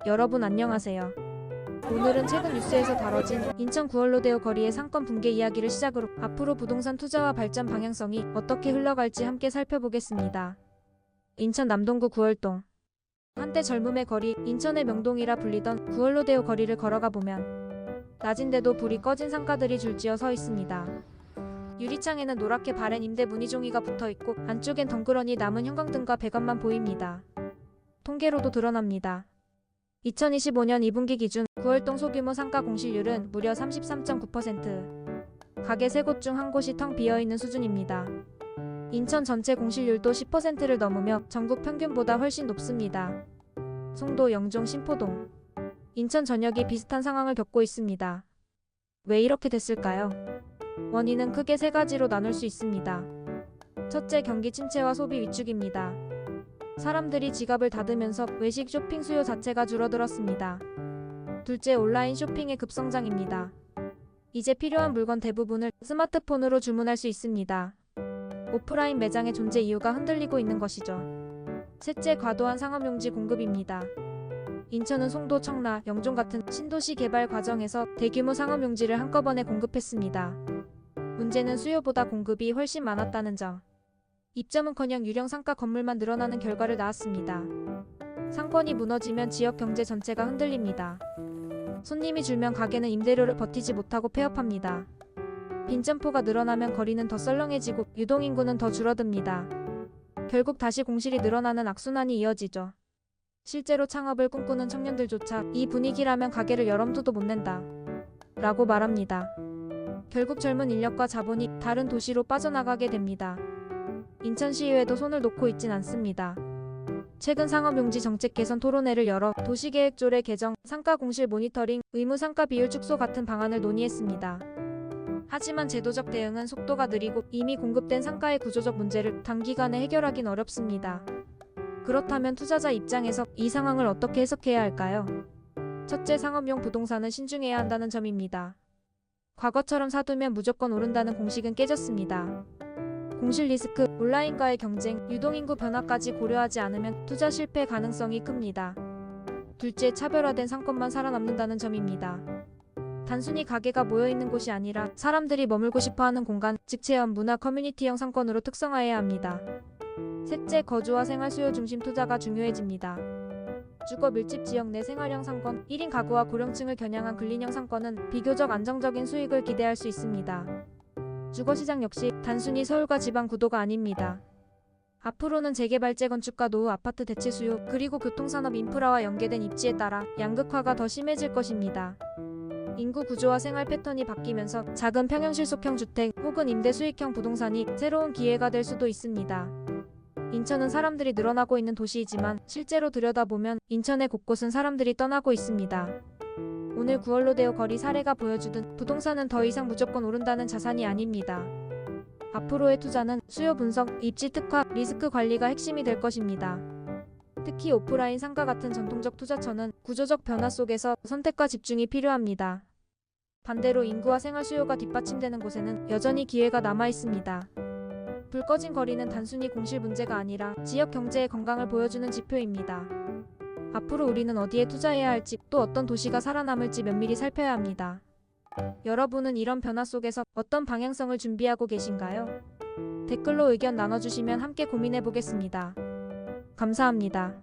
여러분 안녕하세요. 오늘은 최근 뉴스에서 다뤄진 인천 구월로데오 거리의 상권 붕괴 이야기를 시작으로 앞으로 부동산 투자와 발전 방향성이 어떻게 흘러갈지 함께 살펴보겠습니다. 인천 남동구 구월동. 한때 젊음의 거리, 인천의 명동이라 불리던 구월로데오 거리를 걸어가 보면 낮인데도 불이 꺼진 상가들이 줄지어 서 있습니다. 유리창에는 노랗게 바랜 임대 문의 종이가 붙어있고 안쪽엔 덩그러니 남은 형광등과 배관만 보입니다. 통계로도 드러납니다. 2025년 2분기 기준 구월동 소규모 상가 공실률은 무려 33.9%. 가게 3곳 중 1곳이 텅 비어있는 수준입니다. 인천 전체 공실률도 10%를 넘으며 전국 평균보다 훨씬 높습니다. 송도, 영종, 신포동. 인천 전역이 비슷한 상황을 겪고 있습니다. 왜 이렇게 됐을까요? 원인은 크게 3가지로 나눌 수 있습니다. 첫째, 경기 침체와 소비 위축입니다. 사람들이 지갑을 닫으면서 외식 쇼핑 수요 자체가 줄어들었습니다. 둘째, 온라인 쇼핑의 급성장입니다. 이제 필요한 물건 대부분을 스마트폰으로 주문할 수 있습니다. 오프라인 매장의 존재 이유가 흔들리고 있는 것이죠. 셋째, 과도한 상업용지 공급입니다. 인천은 송도, 청라, 영종 같은 신도시 개발 과정에서 대규모 상업용지를 한꺼번에 공급했습니다. 문제는 수요보다 공급이 훨씬 많았다는 점. 입점은커녕 유령 상가 건물만 늘어나는 결과를 낳았습니다. 상권이 무너지면 지역 경제 전체가 흔들립니다. 손님이 줄면 가게는 임대료를 버티지 못하고 폐업합니다. 빈점포가 늘어나면 거리는 더 썰렁해지고 유동인구는 더 줄어듭니다. 결국 다시 공실이 늘어나는 악순환이 이어지죠. 실제로 창업을 꿈꾸는 청년들조차 이 분위기라면 가게를 열 엄두도 못 낸다 라고 말합니다. 결국 젊은 인력과 자본이 다른 도시로 빠져나가게 됩니다. 인천시의회도 손을 놓고 있진 않습니다. 최근 상업용지 정책 개선 토론회를 열어 도시계획조례 개정, 상가 공실 모니터링, 의무 상가 비율 축소 같은 방안을 논의했습니다. 하지만 제도적 대응은 속도가 느리고 이미 공급된 상가의 구조적 문제를 단기간에 해결하긴 어렵습니다. 그렇다면 투자자 입장에서 이 상황을 어떻게 해석해야 할까요? 첫째, 상업용 부동산은 신중해야 한다는 점입니다. 과거처럼 사두면 무조건 오른다는 공식은 깨졌습니다. 공실 리스크, 온라인과의 경쟁, 유동인구 변화까지 고려하지 않으면 투자 실패 가능성이 큽니다. 둘째, 차별화된 상권만 살아남는다는 점입니다. 단순히 가게가 모여있는 곳이 아니라 사람들이 머물고 싶어하는 공간, 즉 체험, 문화, 커뮤니티형 상권으로 특성화해야 합니다. 셋째, 거주와 생활 수요 중심 투자가 중요해집니다. 주거 밀집 지역 내 생활형 상권, 1인 가구와 고령층을 겨냥한 근린형 상권은 비교적 안정적인 수익을 기대할 수 있습니다. 주거시장 역시 단순히 서울과 지방 구도가 아닙니다. 앞으로는 재개발, 재건축과 노후 아파트 대체 수요, 그리고 교통산업 인프라와 연계된 입지에 따라 양극화가 더 심해질 것입니다. 인구 구조와 생활 패턴이 바뀌면서 작은 평형실속형 주택 혹은 임대 수익형 부동산이 새로운 기회가 될 수도 있습니다. 인천은 사람들이 늘어나고 있는 도시이지만 실제로 들여다보면 인천의 곳곳은 사람들이 떠나고 있습니다. 오늘 구월로데오 거리 사례가 보여주듯 부동산은 더 이상 무조건 오른다는 자산이 아닙니다. 앞으로의 투자는 수요 분석, 입지 특화, 리스크 관리가 핵심이 될 것입니다. 특히 오프라인 상가 같은 전통적 투자처는 구조적 변화 속에서 선택과 집중이 필요합니다. 반대로 인구와 생활 수요가 뒷받침되는 곳에는 여전히 기회가 남아 있습니다. 불 꺼진 거리는 단순히 공실 문제가 아니라 지역 경제의 건강을 보여주는 지표입니다. 앞으로 우리는 어디에 투자해야 할지, 또 어떤 도시가 살아남을지 면밀히 살펴야 합니다. 여러분은 이런 변화 속에서 어떤 방향성을 준비하고 계신가요? 댓글로 의견 나눠주시면 함께 고민해 보겠습니다. 감사합니다.